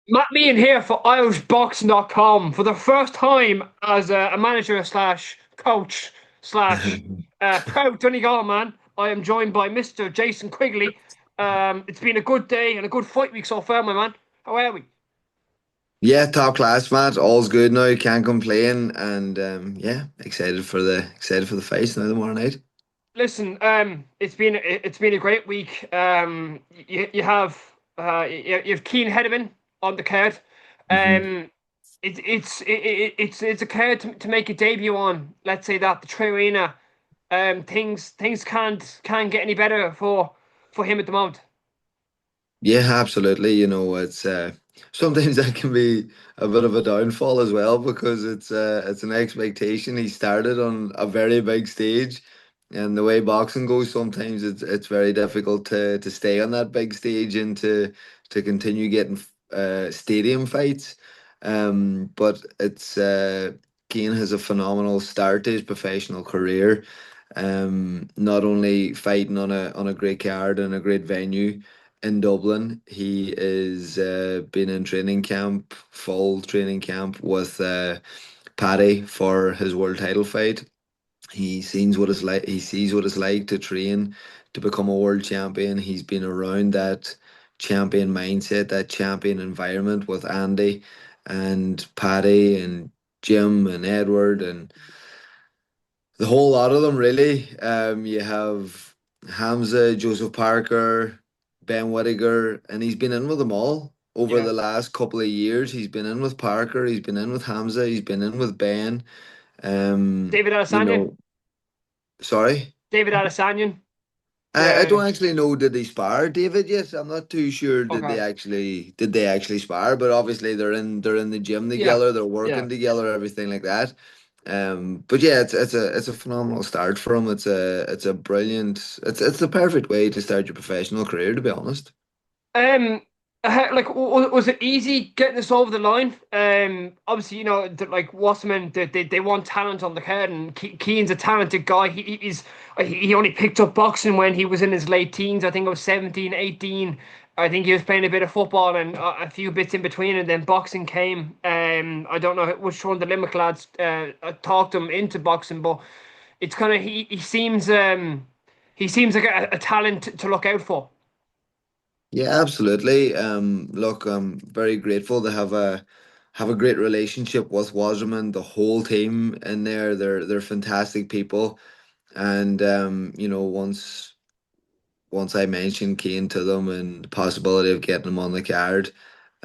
Matt Meehan here for IrishBoxingCom for the first time as a manager slash coach slash proud Donegal man. I am joined by Mr. Jason Quigley. It's been a good day and a good fight week so far, my man. How are we? Yeah, top class, Matt. All's good now. Can't complain, and yeah, excited for the fights now tomorrow night. Listen, it's been a great week. You have you have Kian Hedderman on the card. Hmm. Um, it's a card to make a debut on. Let's say that the Trey Arena. Things can't get any better for him at the moment. Yeah, absolutely. It's sometimes that can be a bit of a downfall as well because it's an expectation. He started on a very big stage, and the way boxing goes, sometimes it's very difficult to stay on that big stage and to continue getting stadium fights. But it's Keane has a phenomenal start to his professional career. Not only fighting on a great card and a great venue in Dublin. He is been in training camp, full training camp with Paddy for his world title fight. He sees what it's like. He sees what it's like to train to become a world champion. He's been around that champion mindset, that champion environment with Andy and Paddy and Jim and Edward and the whole lot of them really. You have Hamza, Joseph Parker, Ben Whittaker, and he's been in with them all over Yeah, the last couple of years. He's been in with Parker, he's been in with Hamza, he's been in with Ben. Um, David you Adesanya. know, sorry. David Adesanya. I The don't actually know did they spar David yet. I'm not too sure okay. did they actually spar, but obviously they're in the gym Yeah, together, they're yeah. working together, everything like that. But yeah, it's a phenomenal start for him. It's a brilliant it's the perfect way to start your professional career, to be honest. Um, was it easy getting this over the line? Obviously, like Wasserman, they want talent on the card, and Keane's a talented guy. He only picked up boxing when he was in his late teens. I think it was 17, 18. I think he was playing a bit of football and a few bits in between, and then boxing came. I don't know which one of the Limerick lads talked him into boxing, but it's kind of he seems like a talent to look out for. Yeah, absolutely. Look, I'm very grateful to have a great relationship with Wasserman, the whole team in there. They're fantastic people. And once I mentioned Kane to them and the possibility of getting him on the card,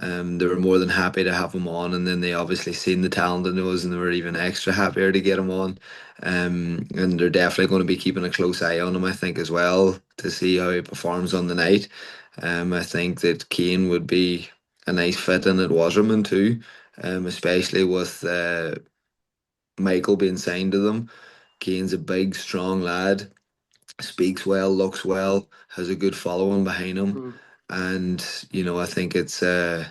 they were more than happy to have him on. And then they obviously seen the talent in us, and they were even extra happier to get him on. And they're definitely going to be keeping a close eye on him, I think, as well, to see how he performs on the night. I think that Kane would be a nice fit in at Wasserman too, especially with Michael being signed to them. Kane's a big, strong lad, speaks well, looks well, has a good following behind him, and I think it's a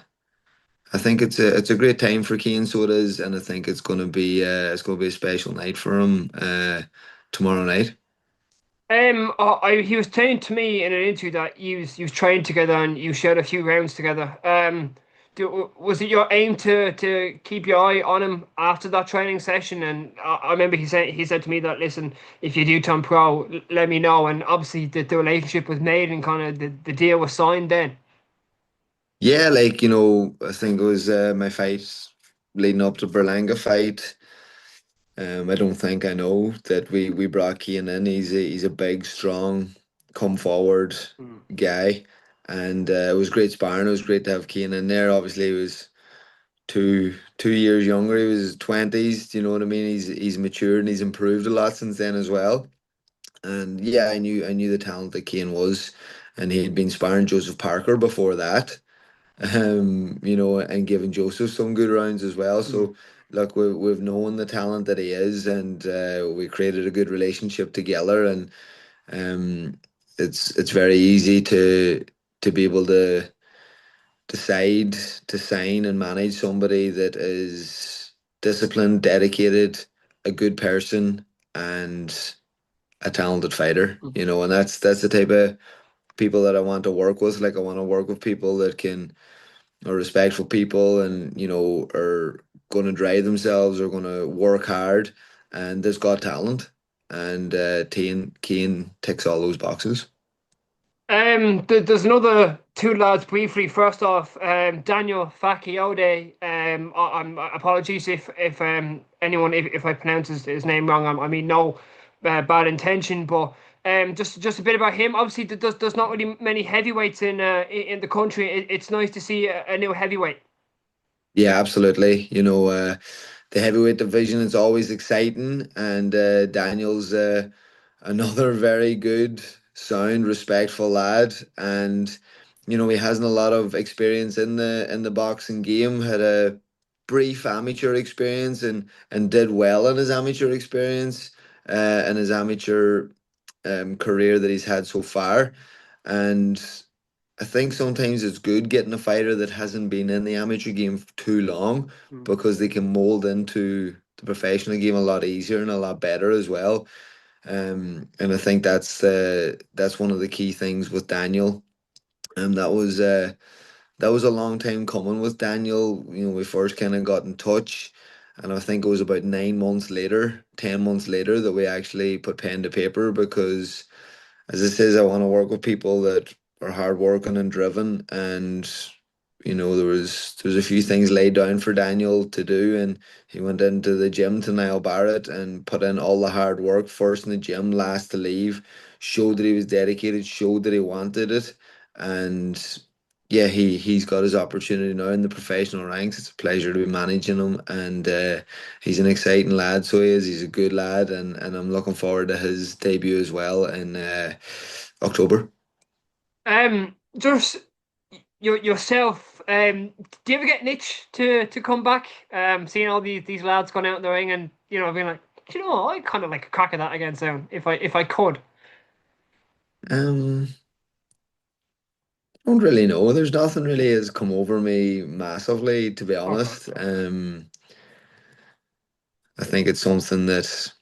great time for Kane, so it is, and I think it's going to be a special night for him tomorrow night. He was saying to me in an interview that you was trained together and you shared a few rounds together. Was it your aim to keep your eye on him after that training session? And I remember he said to me that listen, if you do turn pro, let me know. And obviously the relationship was made and kind of the deal was signed then. Yeah, I think it was my fight leading up to Berlanga fight. I don't think I know that we brought Keane in. He's a big, strong, come forward Mm. guy, and it was great sparring. It was great to have Keane in there. Obviously, he was two years younger. He was his 20s. Do you know what I mean? He's matured and he's improved a lot since then as well. And yeah, I knew the talent that Keane was, and he had been sparring Joseph Parker before that, and giving Joseph some good rounds as well. Mm. So, look, we've known the talent that he is, and we created a good relationship together. And um, it's very easy to be able to decide to sign and manage somebody that is disciplined, dedicated, a good person, and a talented fighter. And that's the type of people that I want to work with. Like I want to work with people that can are respectful people, and are going to drive themselves, are going to work hard, and they've got talent. And Cian ticks all those boxes. There's another two lads briefly. First off, Daniel Fakoyede. Apologies if anyone if I pronounce his name wrong. I mean no bad intention, but just a bit about him. Obviously, there's not really many heavyweights in the country. It's nice to see a new heavyweight. Yeah, absolutely. The heavyweight division is always exciting, and Daniel's another very good, sound, respectful lad, and he hasn't a lot of experience in the boxing game. Had a brief amateur experience and did well in his amateur experience, in his amateur career that he's had so far, and I think sometimes it's good getting a fighter that hasn't been in the amateur game for too long Mm. because they can mold into the professional game a lot easier and a lot better as well. And I think that's one of the key things with Daniel. And that was a long time coming with Daniel. We first kind of got in touch, and I think it was about 9 months later, 10 months later, that we actually put pen to paper because as it says, I want to work with people that are hardworking and driven. And there was a few things laid down for Daniel to do, and he went into the gym to Niall Barrett and put in all the hard work. First in the gym, last to leave. Showed that he was dedicated. Showed that he wanted it, and yeah, he's got his opportunity now in the professional ranks. It's a pleasure to be managing him, and he's an exciting lad. So he is. He's a good lad, and I'm looking forward to his debut as well in October. Just yourself. Do you ever get an itch to come back? Seeing all these lads going out in the ring and being like, "Do you know, I kind of like a crack at that again soon if I could." Um, don't really know. There's nothing really has come over me massively, to be Okay. honest. I think it's something that,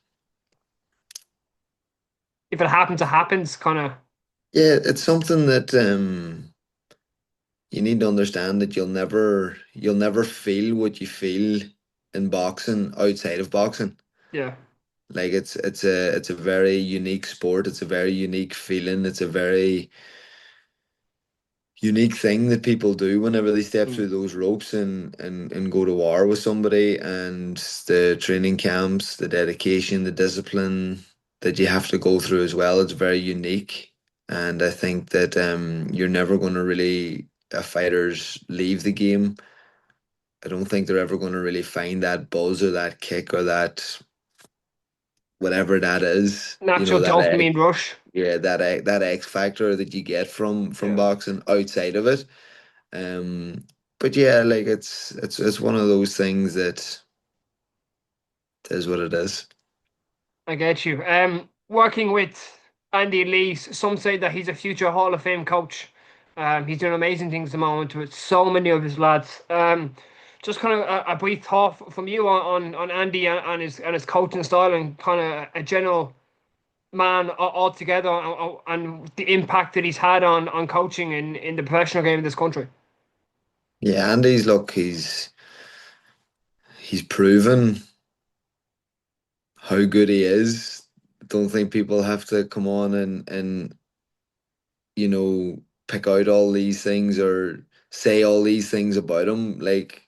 If it happens, it happens. Kind of. yeah, it's something that you need to understand that you'll never feel what you feel in boxing outside of boxing. Yeah. Like it's a very unique sport. It's a very unique feeling. It's a very unique thing that people do whenever they step Mm. through those ropes and go to war with somebody, and the training camps, the dedication, the discipline that you have to go through as well. It's very unique. And I think that you're never going to really, fighters leave the game. I don't think they're ever going to really find that buzz or that kick or that whatever that is, Natural that dopamine rush. yeah, that X factor that you get from Yeah. boxing outside of it. Um, but yeah, like it's one of those things that is what it is. I get you. Working with Andy Lee, some say that he's a future Hall of Fame coach. He's doing amazing things at the moment with so many of his lads. Just kind of a brief thought from you on Andy and his coaching style and kind of a general man altogether and the impact that he's had on coaching in the professional game in this country. Yeah, Andy's look, he's proven how good he is. Don't think people have to come on and pick out all these things or say all these things about him. Like,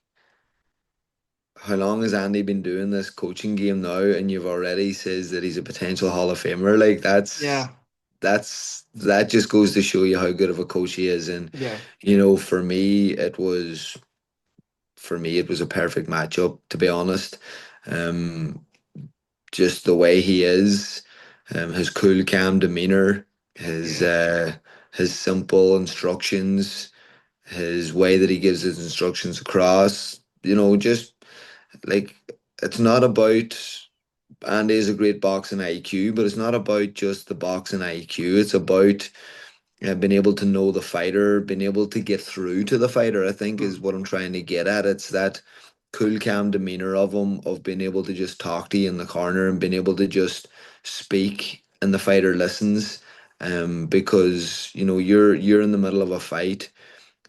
how long has Andy been doing this coaching game now, and you've already says that he's a potential Hall of Famer? Like, Yeah, that just goes to show you how good of a coach he is. And yeah, for me it was a perfect matchup, to be honest. Um, just the way he is, his cool, calm demeanor, his yeah, uh, his simple instructions, his way that he gives his instructions across. Just like, it's not about. Andy is a great boxing IQ, but it's not about just the boxing IQ. It's about being able to know the fighter, being able to get through to the fighter, I think is mm, what I'm trying to get at. It's that cool, calm demeanor of him, of being able to just talk to you in the corner and being able to just speak and the fighter listens. Because you're in the middle of a fight,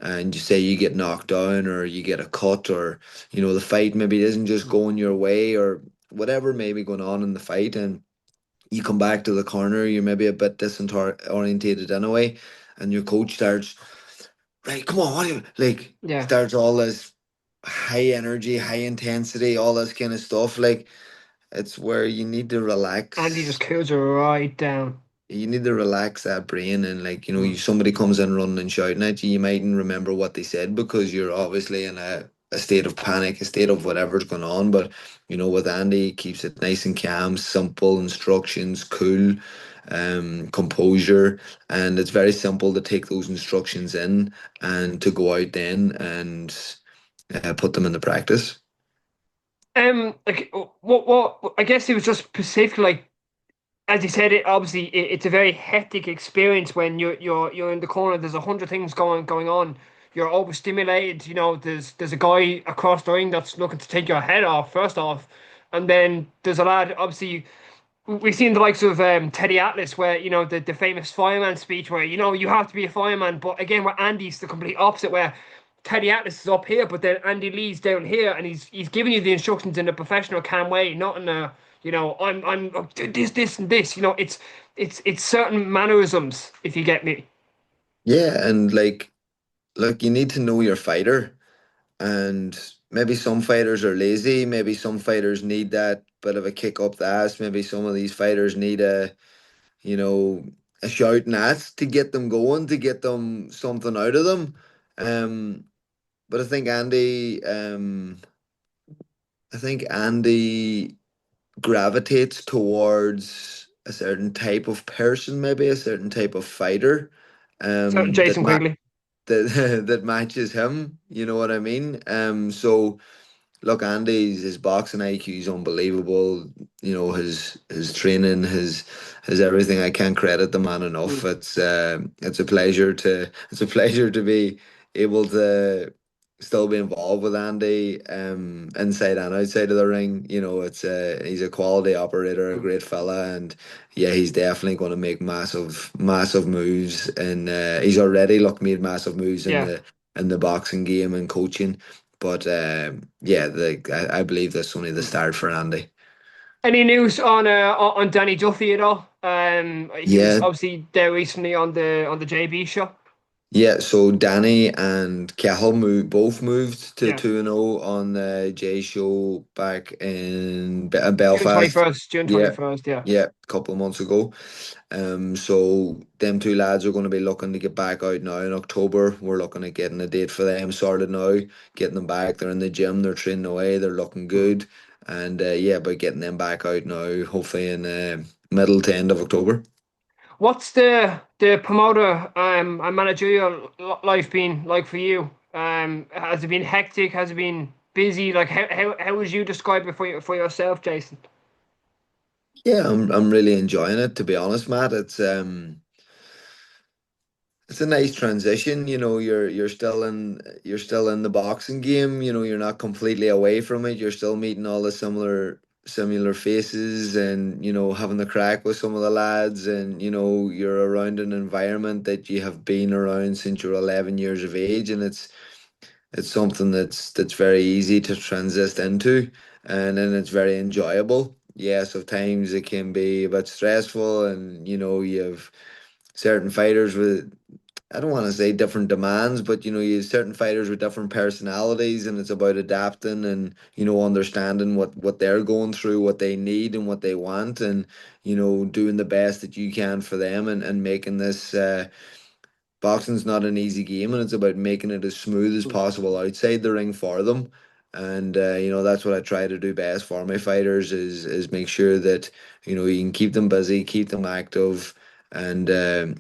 and you say you get knocked down or you get a cut, or the fight maybe isn't just going your way, or whatever may be going on in the fight, and you come back to the corner, you're maybe a bit disorientated anyway, and your coach starts, right, come on, what do you like? Yeah. Starts all this high energy, high intensity, all this kind of stuff. Like, it's where you need to And he just relax. cools her right down. You need to relax that brain, and like, Mm. somebody comes in running and shouting at you, you mightn't remember what they said because you're obviously in a state of panic, a state of whatever's going on. But with Andy, he keeps it nice and calm, simple instructions, cool, composure, and it's very simple to take those instructions in and to go out then and put them into practice. Like what I guess it was just specific, like as you said, it's a very hectic experience when you're in the corner. There's 100 things going on. You're overstimulated. There's a guy across the ring that's looking to take your head off first off, and then there's a lad. Obviously, we've seen the likes of Teddy Atlas, where the famous fireman speech, where you have to be a fireman. But again, where Andy's the complete opposite, where Teddy Atlas is up here, but then Andy Lee's down here, and he's giving you the instructions in a professional, calm way, not in a I'm this and this. It's certain mannerisms, if you get me. Yeah, and like you need to know your fighter. And maybe some fighters are lazy. Maybe some fighters need that bit of a kick up the ass. Maybe some of these fighters need you know, a shouting at to get them going, to get them something out of them. Um, but I think Andy gravitates towards a certain type of person, maybe a certain type of fighter, So that Jason Quigley. that matches him. You know what I mean? So. Look, Andy's his boxing IQ is unbelievable. His training, his everything. I can't credit the man enough. Mm. It's a pleasure to be able to still be involved with Andy, inside and outside of the ring. He's a quality operator, a Mm. great fella, and yeah, he's definitely going to make massive moves, and he's already made massive moves in Yeah. the boxing game and coaching. But yeah, I believe that's only the Mm. start for Andy. Any news on Danny Duffy at all? He was Yeah, obviously there recently on the JB show. yeah. So Danny and Cahill both moved to Yeah. 2-0 on the J show back in June Belfast. 21st. June Yeah, 21st. Yeah. yeah, a couple of months ago. So them two lads are going to be looking to get back out now in October. We're looking at getting a date for them sorted now, getting them back. They're in the gym, they're training away, they're looking Mm. good, and yeah, by getting them back out now, hopefully in middle to end of October. What's the promoter and managerial life been like for you? Has it been hectic? Has it been busy? Like how would you describe it for yourself, Jason? Yeah, I'm really enjoying it, to be honest, Matt. It's a nice transition. You're still in the boxing game. You're not completely away from it. You're still meeting all the similar faces, and having the crack with some of the lads, and you're around an environment that you have been around since you're 11 years of age, and it's something that's very easy to transist into, and then it's very enjoyable. Yes, of times it can be a bit stressful, and you have certain fighters with, I don't want to say different demands, but you have certain fighters with different personalities, and it's about adapting and understanding what they're going through, what they need, and what they want, and doing the best that you can for them, and making this. Boxing's not an easy game, and it's about making it as smooth as possible outside the ring for them. And that's what I try to do best for my fighters is make sure that you can keep them busy, keep them active, and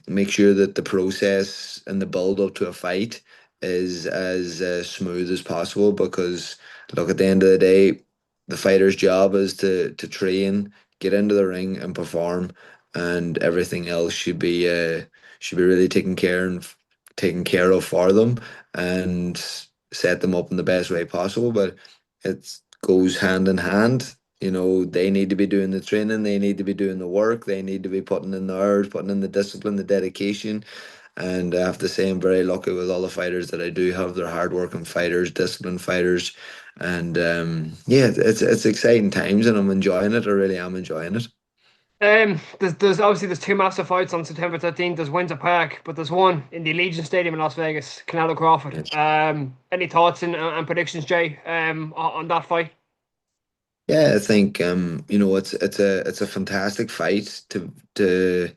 make sure that the process and the build up to a fight is as smooth as possible. Because look, at the end of the day, the fighter's job is to train, get into the ring, and perform, and everything else should be really taken care of for them, and set them up in the best way possible. But it goes hand in hand. They need to be doing the training, they need to be doing the work, they need to be putting in the hours, putting in the discipline, the dedication, And I have to say I'm very lucky with all the fighters that I do have. They're hardworking fighters, disciplined fighters, and yeah, it's exciting times, and I'm enjoying it. I really am enjoying it. There's obviously there's two massive fights on September 13th. There's Windsor Park, but there's one in the Allegiant Stadium in Las Vegas, Canelo Crawford. Any thoughts and predictions, Jay, on that fight? Yeah, I think it's a fantastic fight to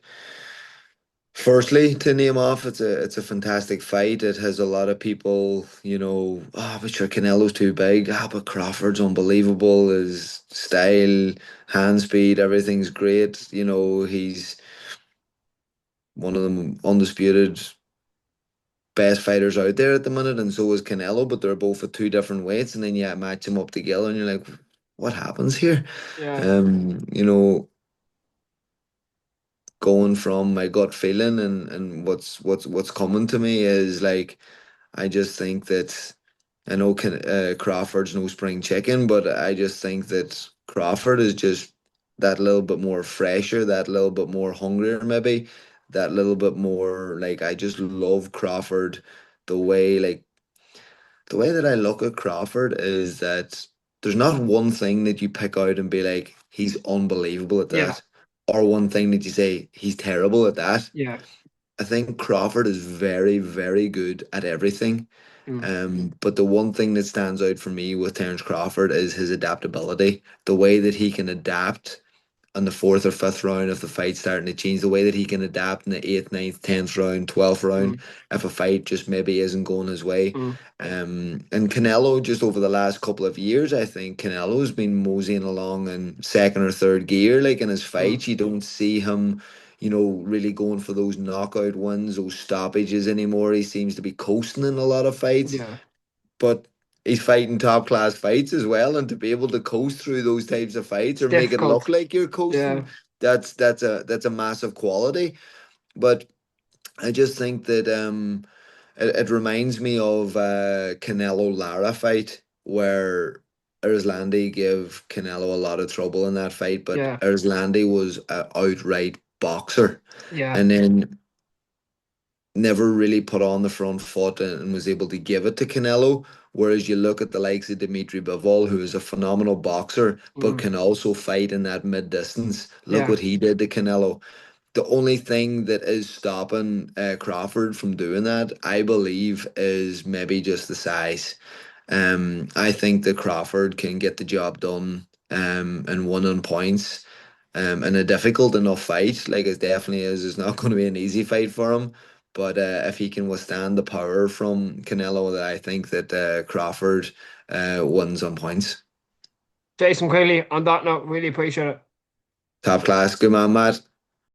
firstly to name off. It's a fantastic fight. It has a lot of people, but sure Canelo's too big. But Crawford's unbelievable. His style, hand speed, everything's great. He's one of the undisputed best fighters out there at the minute, and so is Canelo, but they're both at two different weights, and then you match them up together, and you're like, what happens here? Yeah, Um, you know, Going from my gut feeling and what's coming to me is like I just think that I know Crawford's no spring chicken, but I just think that Crawford is just that little bit more fresher, that little bit more hungrier, maybe that little bit more like I just love Crawford the way like the way that I look at Crawford is that there's not one thing that you pick out and be like, he's unbelievable at yeah, that, or one thing that you say, he's terrible at that. yeah. I think Crawford is very, very good at everything. Mm, But the one thing that stands out for me with Terence Crawford is his adaptability, the way that he can adapt on the fourth or fifth round if the fight's starting to change, the way that he can adapt in the eighth, ninth, 10th round, 12th round mm, if a fight just maybe isn't going his way. mm, And Canelo, just over the last couple of years, I think Canelo's been moseying along in second or third gear. Like in his mm. fights, you don't see him, really going for those knockout wins, those stoppages anymore. He seems to be coasting in a lot of fights, Yeah, but he's fighting top class fights as well, and to be able to coast through those types of fights it's or make it look difficult. like you're Yeah, coasting, that's a massive quality. But I just think that it reminds me of Canelo Lara fight where Erzlandi gave Canelo a lot of trouble in that fight, but yeah, Erzlandi was an outright boxer, yeah. and then never really put on the front foot and was able to give it to Canelo. Whereas you look at the likes of Dimitri Bivol, who is a phenomenal boxer, but Mm, can also fight in that mid distance. Look yeah. what he did to Canelo. The only thing that is stopping Crawford from doing that, I believe, is maybe just the size. I think that Crawford can get the job done and win on points. In a difficult enough fight, like it definitely is, it's not going to be an easy fight for him. But if he can withstand the power from Canelo, that I think that Crawford wins on points. Jason Quigley, on that note, really appreciate it. Top class, good man, Matt.